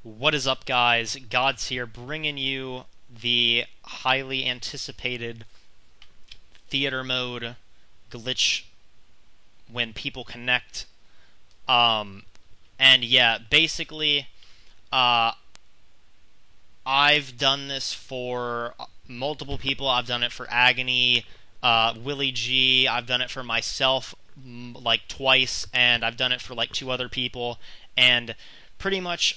What is up, guys? God's here, bringing you the highly anticipated theater mode glitch when people connect. And yeah, basically, uh, I've done this for multiple people. I've done it for Agony, Willie G. I've done it for myself like twice, and I've done it for like two other people. And pretty much,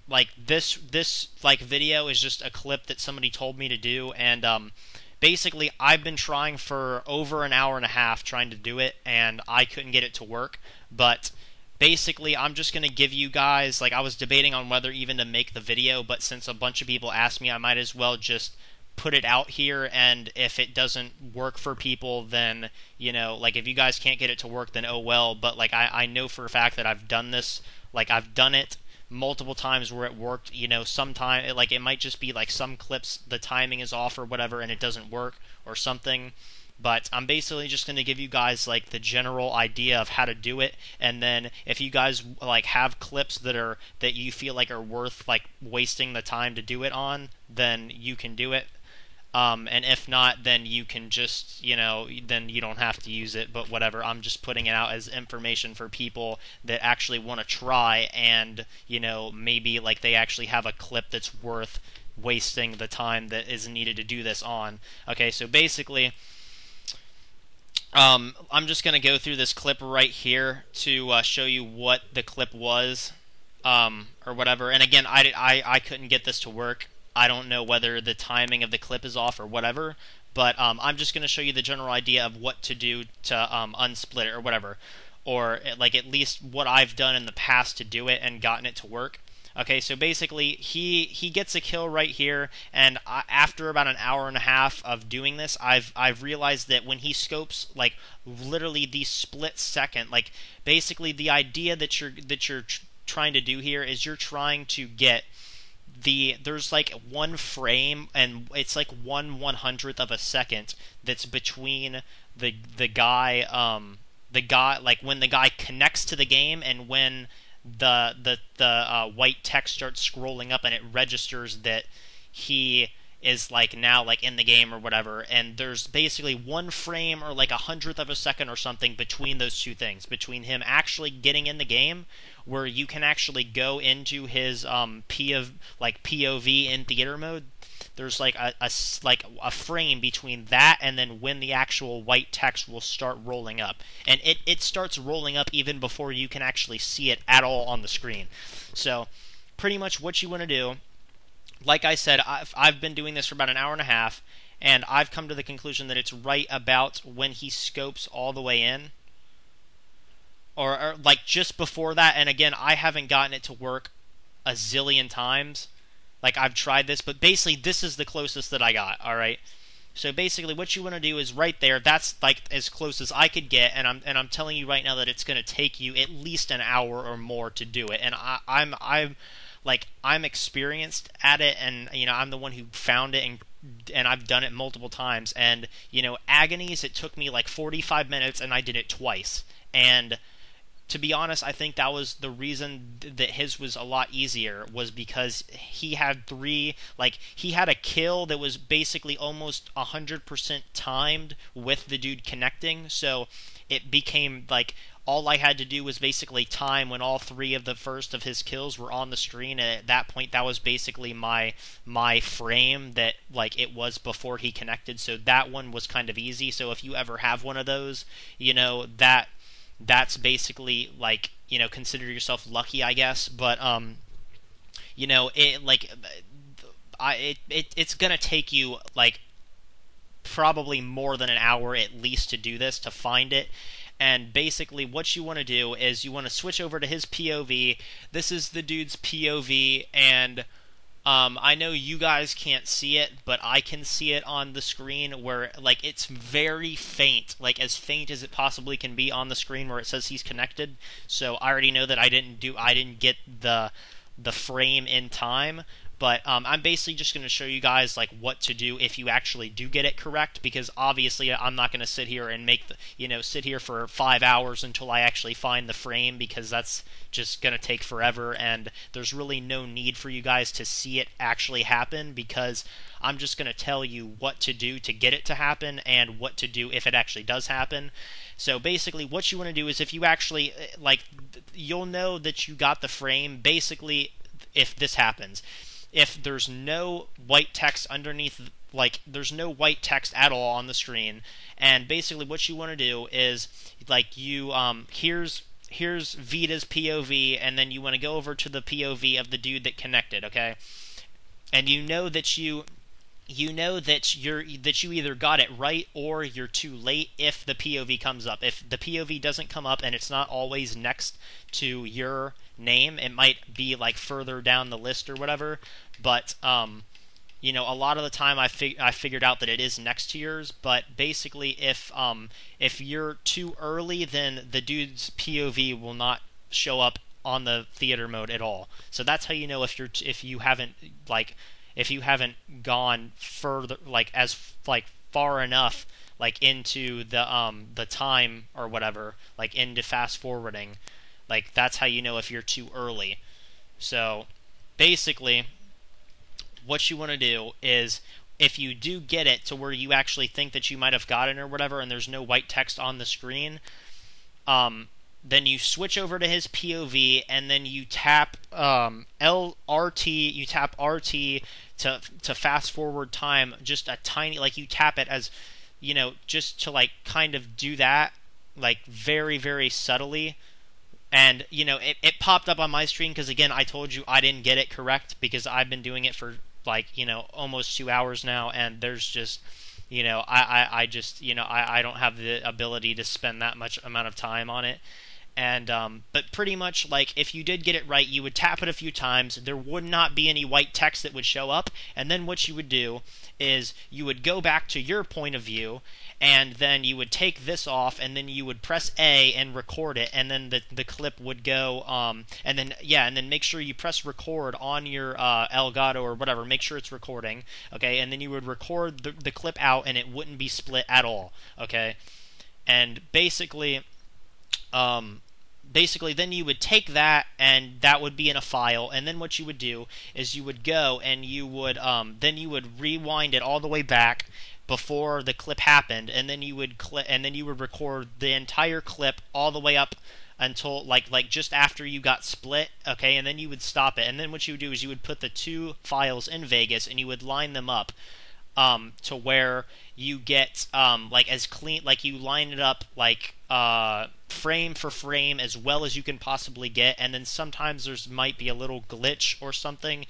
like this like video is just a clip that somebody told me to do, and basically I've been trying for over an hour and a half trying to do it, and I couldn't get it to work. But basically, I'm just going to give you guys, like, I was debating on whether even to make the video, but since a bunch of people asked me, I might as well just put it out here, and if it doesn't work for people, then, you know, like, if you guys can't get it to work, then oh well. But like, I know for a fact that I've done this, like, I've done it multiple times where it worked. You know, sometime, like, it might just be like some clips the timing is off or whatever and it doesn't work or something. But I'm basically just going to give you guys like the general idea of how to do it, and then if you guys like have clips that you feel like are worth like wasting the time to do it on, then you can do it. And if not, then you can just, you know, then you don't have to use it, but whatever. I'm just putting it out as information for people that actually want to try, and, you know, maybe like they actually have a clip that's worth wasting the time that is needed to do this on. Okay, so basically, I'm just going to go through this clip right here to show you what the clip was, or whatever. And again, I couldn't get this to work. I don't know whether the timing of the clip is off or whatever, but I'm just going to show you the general idea of what to do to unsplit it or whatever, or like at least what I've done in the past to do it and gotten it to work. Okay, so basically, he gets a kill right here, and after about an hour and a half of doing this, I've realized that when he scopes, like literally the split second, like basically the idea that you're trying to do here is you're trying to get there's like one frame, and it's like 1/100th of a second that's between the guy like when the guy connects to the game and when the white text starts scrolling up and it registers that he is like now like in the game or whatever. And there's basically one frame or like 100th of a second or something between those two things, between him actually getting in the game, where you can actually go into his POV in theater mode. There's like a frame between that and then when the actual white text will start rolling up, and it starts rolling up even before you can actually see it at all on the screen. So pretty much what you want to do, like I said, I've been doing this for about an hour and a half, and I've come to the conclusion that it's right about when he scopes all the way in, or like just before that. And again, I haven't gotten it to work a zillion times. Like, I've tried this, but basically this is the closest that I got, alright? So basically what you want to do is right there, that's like as close as I could get, and I'm telling you right now that it's going to take you at least an hour or more to do it. And I'm experienced at it, and, you know, I'm the one who found it, and I've done it multiple times. And, you know, Agonies, it took me like 45 minutes, and I did it twice. And to be honest, I think that was the reason that his was a lot easier, was because he had he had a kill that was basically almost 100% timed with the dude connecting. So it became like all I had to do was basically time when all three of the first of his kills were on the screen, and at that point that was basically my frame that like it was before he connected. So that one was kind of easy. So if you ever have one of those, you know, that's basically like, you know, consider yourself lucky, I guess. But you know, it's gonna take you like probably more than an hour at least to do this, to find it. And basically what you want to do is you want to switch over to his POV. This is the dude's POV, and I know you guys can't see it, but I can see it on the screen, where like it's very faint, like as faint as it possibly can be on the screen where it says he's connected. So I already know that I didn't get the frame in time, But I'm basically just going to show you guys like what to do if you actually do get it correct, because obviously I'm not going to sit here and make sit here for 5 hours until I actually find the frame, because that's just going to take forever, and there's really no need for you guys to see it actually happen, because I'm just going to tell you what to do to get it to happen and what to do if it actually does happen. So basically what you want to do is, if you actually you'll know that you got the frame basically if this happens. If there's no white text underneath, like there's no white text at all on the screen, and basically what you want to do is like here's Vita's POV, and then you want to go over to the POV of the dude that connected, okay? And you know that you either got it right or you're too late if the POV comes up. If the POV doesn't come up, and it's not always next to your name, it might be like further down the list or whatever, but a lot of the time I figured out that it is next to yours. But basically if you're too early, then the dude's POV will not show up on the theater mode at all. So that's how you know if you haven't gone further, far enough into the time or whatever, into fast forwarding. That's how you know if you're too early. So basically what you want to do is, if you do get it to where you actually think that you might have gotten or whatever, and there's no white text on the screen, then you switch over to his POV, and then you tap RT to fast forward time just a tiny, you tap it as, just to kind of do that, very, very subtly. And, it popped up on my screen because, again, I told you I didn't get it correct because I've been doing it for, almost 2 hours now, and there's just, I don't have the ability to spend that much amount of time on it. And but pretty much, if you did get it right, you would tap it a few times, there would not be any white text that would show up, and then what you would do is you would go back to your point of view, and then you would take this off, and then you would press A and record it, and then the clip would go, and then make sure you press record on your Elgato or whatever, make sure it's recording, okay, and then you would record the clip out, and it wouldn't be split at all, okay, and basically then you would take that, and that would be in a file, and then what you would do is you would go and you would rewind it all the way back before the clip happened, and then you would record the entire clip all the way up until just after you got split, okay, and then you would stop it, and then what you would do is you would put the two files in Vegas and you would line them up to where you get as clean, you line it up frame for frame as well as you can possibly get, and then sometimes there's might be a little glitch or something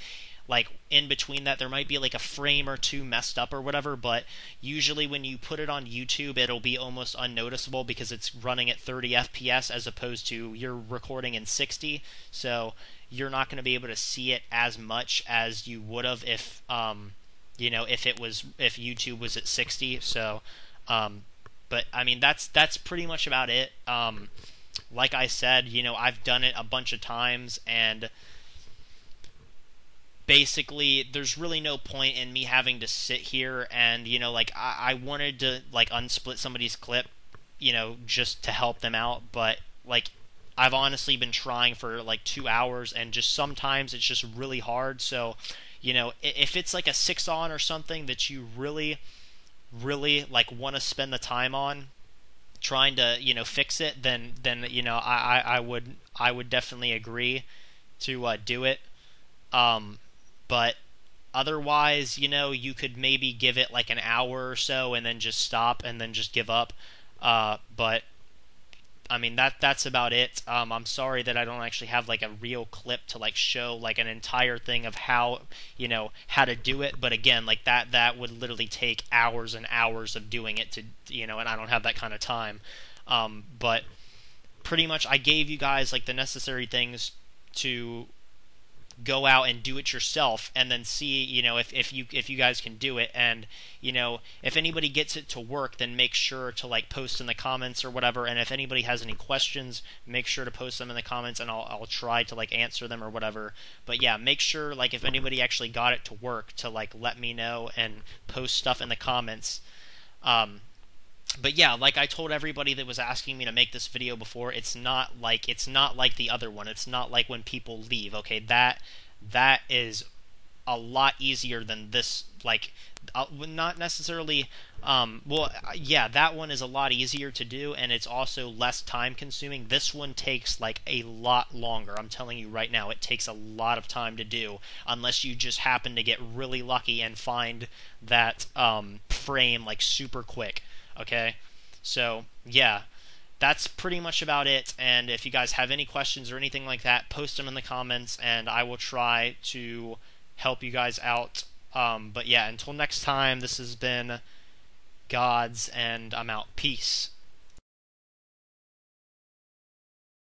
in between that. There might be a frame or two messed up or whatever, but usually when you put it on YouTube, it'll be almost unnoticeable because it's running at 30 FPS as opposed to you're recording in 60, so you're not going to be able to see it as much as you would have if if YouTube was at 60. So but I mean that's pretty much about it. Like I said, I've done it a bunch of times, and basically there's really no point in me having to sit here and I wanted to unsplit somebody's clip, just to help them out, but I've honestly been trying for 2 hours, and just sometimes it's just really hard. So if it's a 6-on or something that you really want to spend the time on trying to fix it, then I would definitely agree to do it. But otherwise, you could maybe give it an hour or so and then just stop and then just give up. But I mean that's about it. I'm sorry that I don't actually have a real clip to show an entire thing of how how to do it. But again, that would literally take hours and hours of doing it to and I don't have that kind of time. But pretty much I gave you guys the necessary things to go out and do it yourself, and then see, if you guys can do it. And if anybody gets it to work, then make sure to like post in the comments or whatever. And if anybody has any questions, make sure to post them in the comments, and I'll try to like answer them or whatever. But yeah, make sure like if anybody actually got it to work, to like let me know and post stuff in the comments. But yeah, like I told everybody that was asking me to make this video before, it's not like the other one. It's not like when people leave. Okay, that is a lot easier than this. Like, not necessarily. Well, yeah, that one is a lot easier to do, and it's also less time consuming. This one takes like a lot longer. I'm telling you right now, it takes a lot of time to do, unless you just happen to get really lucky and find that frame like super quick. Okay, so yeah, that's pretty much about it. And if you guys have any questions or anything like that, post them in the comments, and I will try to help you guys out. But yeah, until next time, this has been Gods, and I'm out. Peace.